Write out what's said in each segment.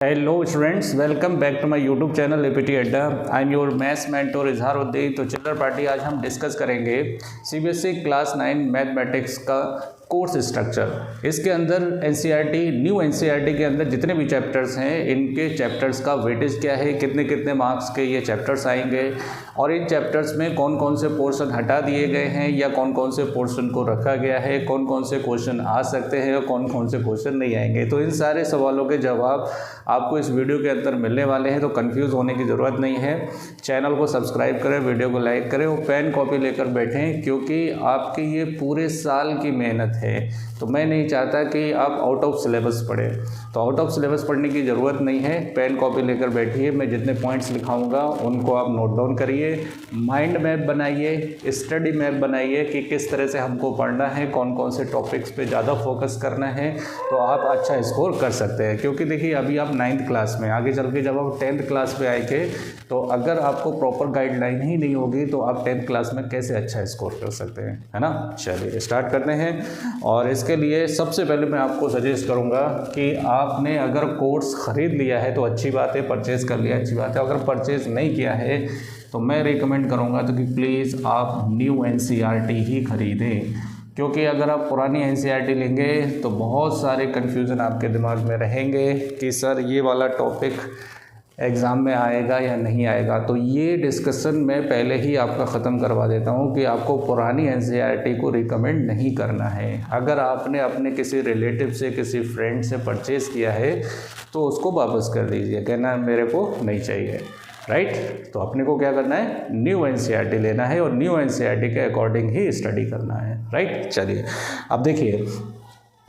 Hello students, welcome back to my YouTube channel APT Adda. I am your maths mentor Izharuddin. तो children party आज हम discuss करेंगे CBSE class 9 mathematics का course structure. इसके अंदर NCERT new NCERT के अंदर जितने भी चैप्टर्स हैं, इनके चैप्टर्स का वेटेज क्या है, कितने कितने मार्क्स के ये चैप्टर्स आएंगे और इन चैप्टर्स में कौन कौन से पोर्शन हटा दिए गए हैं या कौन कौन से पोर्शन को रखा गया है, कौन कौन से क्वेश्चन आ सकते हैं और कौन कौन से क्वेश्चन नहीं आएंगे। तो इन सारे सवालों के जवाब आपको इस वीडियो के अंदर मिलने वाले हैं, तो कंफ्यूज होने की ज़रूरत नहीं है। चैनल को सब्सक्राइब करें, वीडियो को लाइक करें और पेन कॉपी लेकर बैठें, क्योंकि आपकी ये पूरे साल की मेहनत है। तो मैं नहीं चाहता कि आप आउट ऑफ सिलेबस पढ़ें, तो आउट ऑफ सिलेबस पढ़ने की ज़रूरत नहीं है। पेन कॉपी लेकर बैठिए, मैं जितने पॉइंट्स लिखाऊंगा उनको आप नोट डाउन करिए, माइंड मैप बनाइए, स्टडी मैप बनाइए कि किस तरह से हमको पढ़ना है, कौन कौन से टॉपिक्स पे ज़्यादा फोकस करना है, तो आप अच्छा स्कोर कर सकते हैं। क्योंकि देखिए अभी आप 9th क्लास में, आगे चल के जब आप 10th क्लास पे आएंगे तो अगर आपको प्रॉपर गाइडलाइन ही नहीं होगी तो आप 10th क्लास में कैसे अच्छा स्कोर कर सकते हैं, है ना। चलिए स्टार्ट करते हैं। और इसके लिए सबसे पहले मैं आपको सजेस्ट करूँगा कि आपने अगर कोर्स ख़रीद लिया है तो अच्छी बात है, परचेज़ कर लिया अच्छी बात है। अगर परचेज़ नहीं किया है तो मैं रिकमेंड करूँगा तो कि प्लीज़ आप न्यू एनसीईआरटी ही ख़रीदें, क्योंकि अगर आप पुरानी एनसीईआरटी लेंगे तो बहुत सारे कन्फ्यूज़न आपके दिमाग में रहेंगे कि सर ये वाला टॉपिक एग्ज़ाम में आएगा या नहीं आएगा। तो ये डिस्कशन मैं पहले ही आपका ख़त्म करवा देता हूँ कि आपको पुरानी एनसीईआरटी को रिकमेंड नहीं करना है। अगर आपने अपने किसी रिलेटिव से, किसी फ्रेंड से परचेज़ किया है तो उसको वापस कर दीजिए, कहना मेरे को नहीं चाहिए, राइट। तो अपने को क्या करना है, न्यू एनसीईआरटी लेना है और न्यू एनसीईआरटी के अकॉर्डिंग ही स्टडी करना है, राइट। चलिए अब देखिए,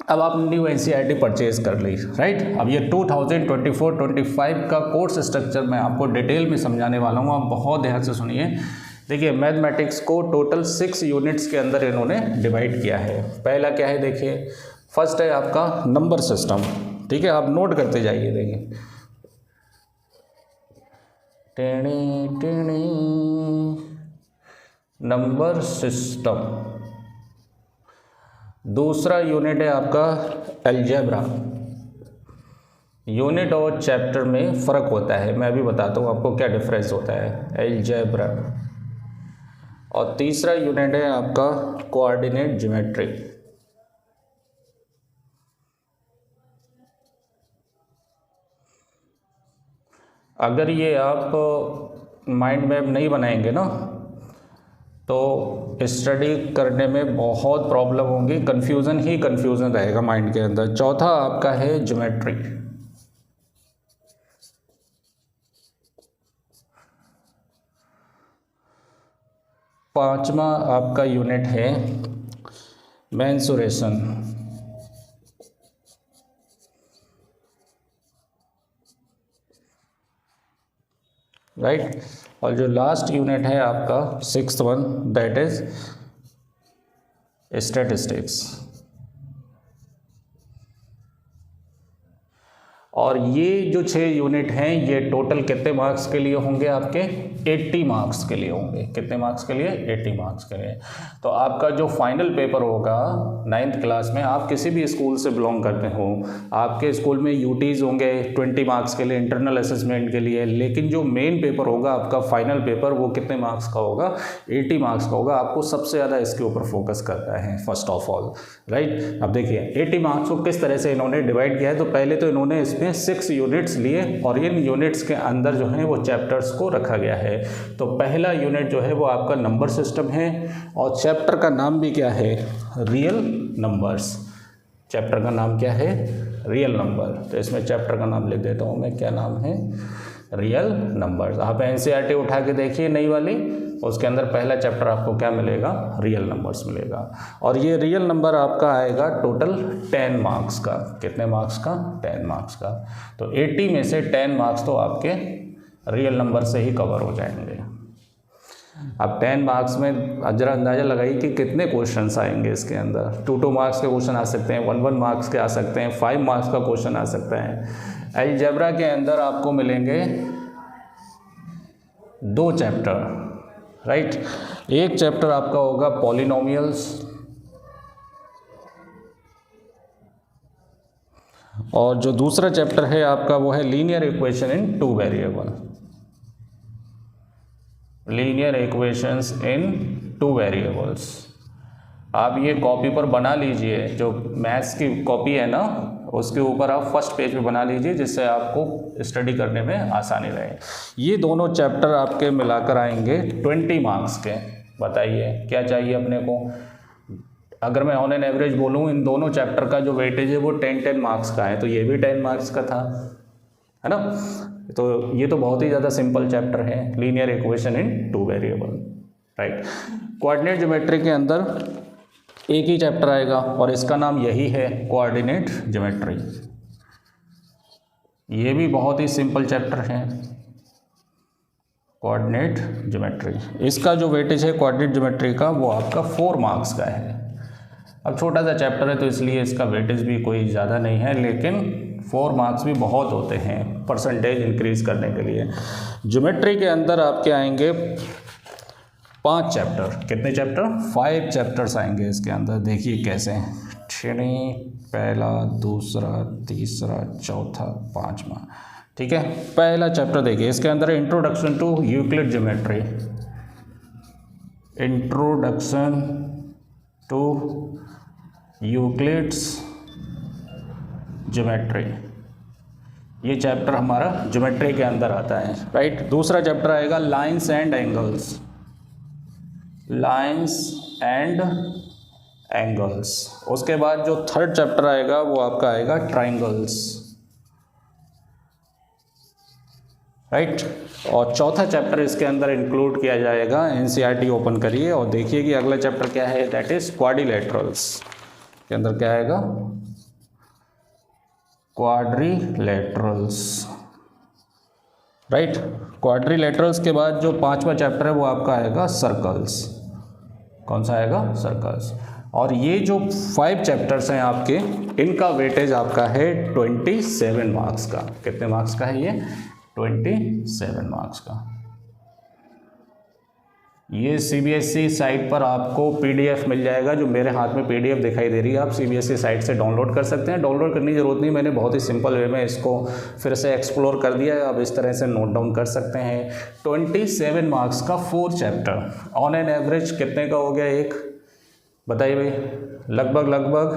अब आप न्यू एनसीईआरटी परचेज़ कर ली, राइट। अब ये 2024-25 का कोर्स स्ट्रक्चर मैं आपको डिटेल में समझाने वाला हूँ, आप बहुत ध्यान से सुनिए। देखिए मैथमेटिक्स को टोटल 6 यूनिट्स के अंदर इन्होंने डिवाइड किया है। पहला क्या है, देखिए फर्स्ट है आपका नंबर सिस्टम, ठीक है। आप नोट करते जाइए, देखिए टेणी टेणी नंबर सिस्टम। दूसरा यूनिट है आपका अलजेब्रा। यूनिट और चैप्टर में फ़र्क होता है, मैं अभी बताता हूँ आपको क्या डिफरेंस होता है, अलजेब्रा। और तीसरा यूनिट है आपका कोऑर्डिनेट ज्योमेट्री। अगर ये आप माइंड मैप नहीं बनाएंगे ना तो स्टडी करने में बहुत प्रॉब्लम होगी, कन्फ्यूज़न ही कन्फ्यूज़न रहेगा माइंड के अंदर। चौथा आपका है ज्योमेट्री। पांचवा आपका यूनिट है मेंसुरेशन। राइट। और जो लास्ट यूनिट है आपका 6th one, that is statistics. और ये जो 6 यूनिट हैं ये टोटल कितने मार्क्स के लिए होंगे, आपके 80 मार्क्स के लिए होंगे। कितने मार्क्स के लिए, 80 मार्क्स के लिए। तो आपका जो फाइनल पेपर होगा 9th क्लास में, आप किसी भी स्कूल से बिलोंग करते हो, आपके स्कूल में यूटीज़ होंगे 20 मार्क्स के लिए, इंटरनल असेसमेंट के लिए। लेकिन जो मेन पेपर होगा आपका फाइनल पेपर, वो कितने मार्क्स का होगा, 80 मार्क्स का होगा। आपको सबसे ज़्यादा इसके ऊपर फोकस करना है फर्स्ट ऑफ ऑल, राइट। अब देखिए 80 मार्क्स को किस तरह से इन्होंने डिवाइड किया है। तो पहले तो इन्होंने इसमें 6 यूनिट्स लिए और इन यूनिट्स के अंदर जो है वो चैप्टर्स को रखा गया है। तो पहला यूनिट जो है वो आपका नंबर सिस्टम है और चैप्टर का नाम भी क्या है, रियल नंबर्स। चैप्टर का नाम क्या है, रियल नंबर। तो इसमें चैप्टर का नाम लिख देता हूँ मैं, क्या नाम है, रियल नंबर्स। आप एनसीईआरटी उठा के देखिए नई वाली, उसके अंदर पहला चैप्टर आपको क्या मिलेगा, रियल नंबर्स मिलेगा। और ये रियल नंबर आपका आएगा टोटल 10 मार्क्स का। कितने मार्क्स का, 10 मार्क्स का। तो 80 में से 10 मार्क्स तो आपके रियल नंबर से ही कवर हो जाएंगे। अब 10 मार्क्स में जरा अंदाज़ा लगाइए कि कितने क्वेश्चंस आएंगे इसके अंदर। 2 मार्क्स के क्वेश्चन आ सकते हैं, 1 मार्क्स के आ सकते हैं, 5 मार्क्स का क्वेश्चन आ सकता है। अलजेब्रा के अंदर आपको मिलेंगे 2 चैप्टर, राइट। एक चैप्टर आपका होगा पॉलिनोमियल्स और जो दूसरा चैप्टर है आपका वो है linear equation in two variable, linear equations in two variables. आप ये कॉपी पर बना लीजिए, जो मैथ्स की कॉपी है ना उसके ऊपर आप फर्स्ट पेज पे बना लीजिए, जिससे आपको स्टडी करने में आसानी रहे। ये दोनों चैप्टर आपके मिलाकर आएंगे 20 मार्क्स के। बताइए क्या चाहिए अपने को। अगर मैं ऑन एन एवरेज बोलूँ इन दोनों चैप्टर का जो वेटेज है वो 10 मार्क्स का है, तो ये भी 10 मार्क्स का था, है ना। तो ये तो बहुत ही ज़्यादा सिंपल चैप्टर है, linear equation in two variable, right. Coordinate geometry के अंदर एक ही चैप्टर आएगा और इसका नाम यही है कोऑर्डिनेट ज्योमेट्री। ये भी बहुत ही सिंपल चैप्टर है, कोऑर्डिनेट ज्योमेट्री। इसका जो वेटेज है कोऑर्डिनेट ज्योमेट्री का वो आपका 4 मार्क्स का है। अब छोटा सा चैप्टर है तो इसलिए इसका वेटेज भी कोई ज़्यादा नहीं है, लेकिन 4 मार्क्स भी बहुत होते हैं परसेंटेज इंक्रीज करने के लिए। ज्योमेट्री के अंदर आपके आएंगे 5 चैप्टर। कितने चैप्टर? 5 चैप्टर्स आएंगे इसके अंदर। देखिए कैसे, पहला, दूसरा, तीसरा, चौथा, पांचवा, ठीक है। पहला चैप्टर देखिए, इसके अंदर introduction to Euclid geometry, introduction to Euclid's geometry. ये चैप्टर हमारा ज्योमेट्री के अंदर आता है, राइट। दूसरा चैप्टर आएगा lines and angles, lines and angles. उसके बाद जो थर्ड चैप्टर आएगा वो आपका आएगा ट्राइंगल्स, राइट। और चौथा चैप्टर इसके अंदर इंक्लूड किया जाएगा, एनसीईआरटी ओपन करिए और देखिए कि अगला चैप्टर क्या है, दैट इज क्वाड्रिलेटरल्स। के अंदर क्या आएगा? Quadrilaterals, right. क्वाड्रिलेटरल्स के बाद जो 5वां चैप्टर है वो आपका आएगा सर्कल्स। कौन सा आएगा? सर्कल्स। और ये जो 5 चैप्टर्स हैं आपके, इनका वेटेज आपका है 27 मार्क्स का। कितने मार्क्स का है ये? 27 मार्क्स का। ये सीबीएसई साइट पर आपको पीडीएफ मिल जाएगा, जो मेरे हाथ में पीडीएफ दिखाई दे रही है, आप सीबीएसई साइट से डाउनलोड कर सकते हैं। डाउनलोड करने की ज़रूरत नहीं, मैंने बहुत ही सिंपल वे में इसको फिर से एक्सप्लोर कर दिया है, आप इस तरह से नोट डाउन कर सकते हैं। 27 मार्क्स का 4 चैप्टर, ऑन एन एवरेज कितने का हो गया एक? बताइए भाई। लगभग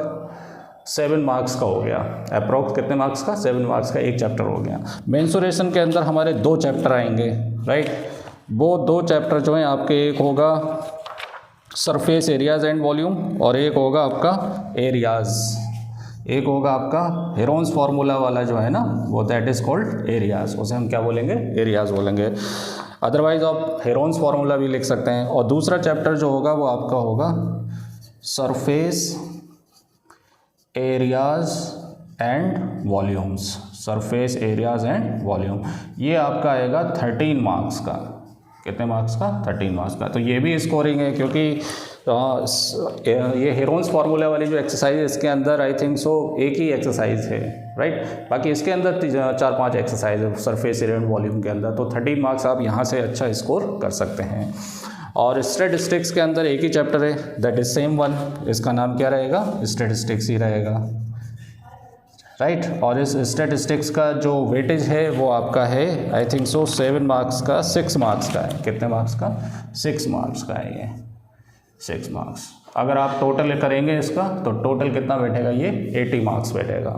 7 मार्क्स का हो गया, अप्रॉक्स कितने मार्क्स का? 7 मार्क्स का एक चैप्टर हो गया। मेंसुरेशन के अंदर हमारे 2 चैप्टर आएंगे, राइट। वो 2 चैप्टर जो हैं आपके, एक होगा सरफेस एरियाज एंड वॉल्यूम और एक होगा आपका एरियाज। एक होगा आपका हेरोन्स फार्मूला वाला जो है ना, वो दैट इज कॉल्ड एरियाज, उसे हम क्या बोलेंगे? एरियाज बोलेंगे। अदरवाइज आप हेरोन्स फार्मूला भी लिख सकते हैं। और दूसरा चैप्टर जो होगा वो आपका होगा surface areas and volumes, surface areas and volume. ये आपका आएगा 13 मार्क्स का। कितने मार्क्स का? 13 मार्क्स का। तो ये भी स्कोरिंग है, क्योंकि ये हेरोन्स फार्मूला वाली जो एक्सरसाइज है इसके अंदर आई थिंक सो एक ही एक्सरसाइज है, राइट। बाकी इसके अंदर 4-5 एक्सरसाइज है सरफेस एरिया एंड वॉल्यूम के अंदर। तो 13 मार्क्स आप यहाँ से अच्छा स्कोर कर सकते हैं। और स्टैटिस्टिक्स के अंदर एक ही चैप्टर है, दैट इज सेम वन। इसका नाम क्या रहेगा? स्टैटिस्टिक्स ही रहेगा, राइट। और इस स्टैटिस्टिक्स का जो वेटेज है वो आपका है आई थिंक सो 7 मार्क्स का, 6 मार्क्स का है। कितने मार्क्स का? 6 मार्क्स का है ये, 6 मार्क्स। अगर आप टोटल करेंगे इसका तो टोटल कितना बैठेगा? ये 80 मार्क्स बैठेगा।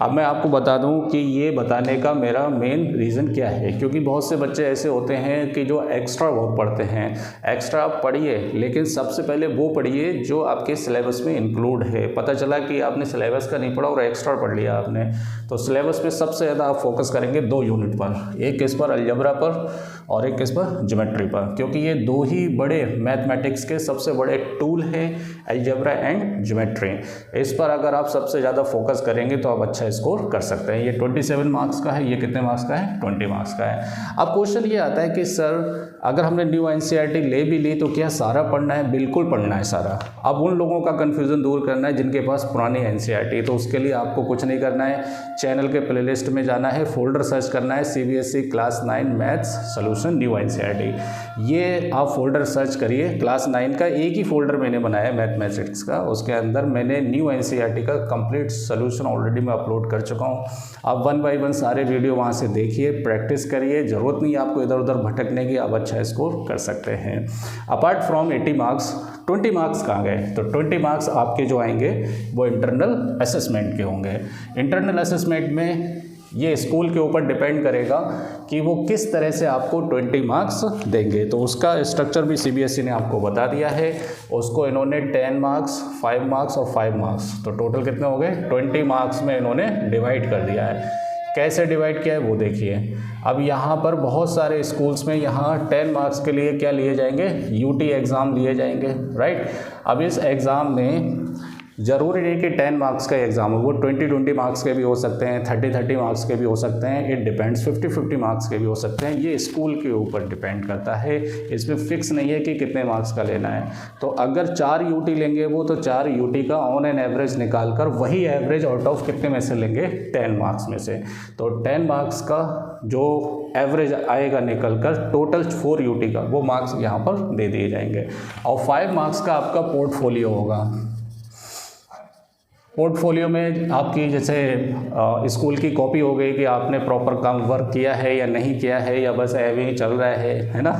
अब मैं आपको बता दूं कि ये बताने का मेरा मेन रीज़न क्या है, क्योंकि बहुत से बच्चे ऐसे होते हैं कि जो एक्स्ट्रा वर्क पढ़ते हैं। एक्स्ट्रा आप पढ़िए, लेकिन सबसे पहले वो पढ़िए जो आपके सिलेबस में इंक्लूड है। पता चला कि आपने सिलेबस का नहीं पढ़ा और एक्स्ट्रा पढ़ लिया आपने, तो सिलेबस पे सबसे ज़्यादा आप फोकस करेंगे 2 यूनिट पर, एक किस पर? अलजेब्रा पर, और एक किस पर? ज्योमेट्री पर। क्योंकि ये 2 ही बड़े मैथमेटिक्स के सबसे बड़े टूल हैं, अलजेब्रा एंड ज्योमेट्री। इस पर अगर आप सबसे ज़्यादा फोकस करेंगे तो आप अच्छा स्कोर कर सकते हैं। ये 27 मार्क्स का है, ये कितने मार्क्स का है? 20 मार्क्स का है। अब क्वेश्चन ये आता है कि सर अगर हमने न्यू एनसीईआरटी ले भी ली तो क्या सारा पढ़ना है? बिल्कुल पढ़ना है सारा। अब उन लोगों का कन्फ्यूज़न दूर करना है जिनके पास पुरानी एनसीईआरटी, तो उसके लिए आपको कुछ नहीं करना है, चैनल के प्लेलिस्ट में जाना है, फोल्डर सर्च करना है CBSE class 9 maths solution new NCERT. ये आप फोल्डर सर्च करिए, क्लास 9 का एक ही फोल्डर मैंने बनाया है मैथमेटिक्स का, उसके अंदर मैंने न्यू एनसीईआरटी का कंप्लीट सोल्यूशन ऑलरेडी मैं अपलोड अपलोड कर चुका हूँ। आप 1 बाय 1 सारे वीडियो वहाँ से देखिए, प्रैक्टिस करिए, ज़रूरत नहीं है आपको इधर उधर भटकने की, आप अच्छा स्कोर कर सकते हैं। अपार्ट फ्रॉम 80 मार्क्स 20 मार्क्स कहाँ गए, तो 20 मार्क्स आपके जो आएंगे वो इंटरनल असेसमेंट के होंगे। इंटरनल असेसमेंट में ये स्कूल के ऊपर डिपेंड करेगा कि वो किस तरह से आपको 20 मार्क्स देंगे, तो उसका स्ट्रक्चर भी सीबीएसई ने आपको बता दिया है। उसको इन्होंने 10 मार्क्स, 5 मार्क्स और 5 मार्क्स, तो टोटल कितने हो गए 20 मार्क्स में इन्होंने डिवाइड कर दिया है। कैसे डिवाइड किया है वो देखिए। अब यहाँ पर बहुत सारे स्कूल्स में यहाँ 10 मार्क्स के लिए क्या लिए जाएंगे, यूटी एग्ज़ाम लिए जाएंगे, राइट। अब इस एग्ज़ाम में ज़रूरी नहीं कि 10 मार्क्स का एग्ज़ाम हो, वो 20 मार्क्स के भी हो सकते हैं, 30 मार्क्स के भी हो सकते हैं, इट डिपेंड्स, 50 मार्क्स के भी हो सकते हैं। ये स्कूल के ऊपर डिपेंड करता है, इसमें फिक्स नहीं है कि कितने मार्क्स का लेना है। तो अगर 4 यूटी लेंगे वो, तो 4 यूटी का ऑन एन एवरेज निकाल कर वही एवरेज आउट ऑफ कितने में से लेंगे, 10 मार्क्स में से। तो 10 मार्क्स का जो एवरेज आएगा निकल कर टोटल 4 यूटी का, वो मार्क्स यहाँ पर दे दिए जाएंगे। और 5 मार्क्स का आपका पोर्टफोलियो होगा। पोर्टफोलियो में आपकी जैसे स्कूल की कॉपी हो गई कि आपने प्रॉपर काम वर्क किया है या नहीं किया है, या बस ऐसे ही चल रहा है ना।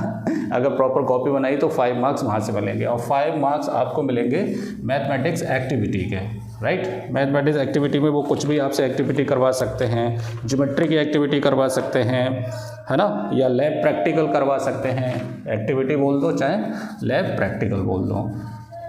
अगर प्रॉपर कॉपी बनाई तो 5 मार्क्स वहाँ से मिलेंगे। और 5 मार्क्स आपको मिलेंगे मैथमेटिक्स एक्टिविटी के, राइट। मैथमेटिक्स एक्टिविटी में वो कुछ भी आपसे एक्टिविटी करवा सकते हैं, ज्योमेट्री की एक्टिविटी करवा सकते हैं, है ना, या लैब प्रैक्टिकल करवा सकते हैं। एक्टिविटी बोल दो चाहे लैब प्रैक्टिकल बोल दो,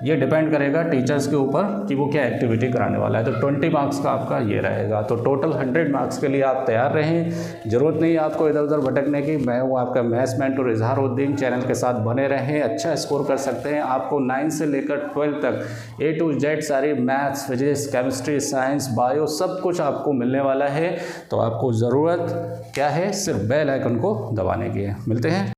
ये डिपेंड करेगा टीचर्स के ऊपर कि वो क्या एक्टिविटी कराने वाला है। तो 20 मार्क्स का आपका ये रहेगा। तो टोटल 100 मार्क्स के लिए आप तैयार रहें, ज़रूरत नहीं है आपको इधर उधर भटकने की। मैं हूँ आपका मैथ्स मेंटर इजहारुद्दीन, चैनल के साथ बने रहें, अच्छा स्कोर कर सकते हैं। आपको 9 से लेकर 12 तक A to Z सारी maths, physics, chemistry, science, bio सब कुछ आपको मिलने वाला है। तो आपको ज़रूरत क्या है, सिर्फ बेल आइकन को दबाने की है। मिलते हैं।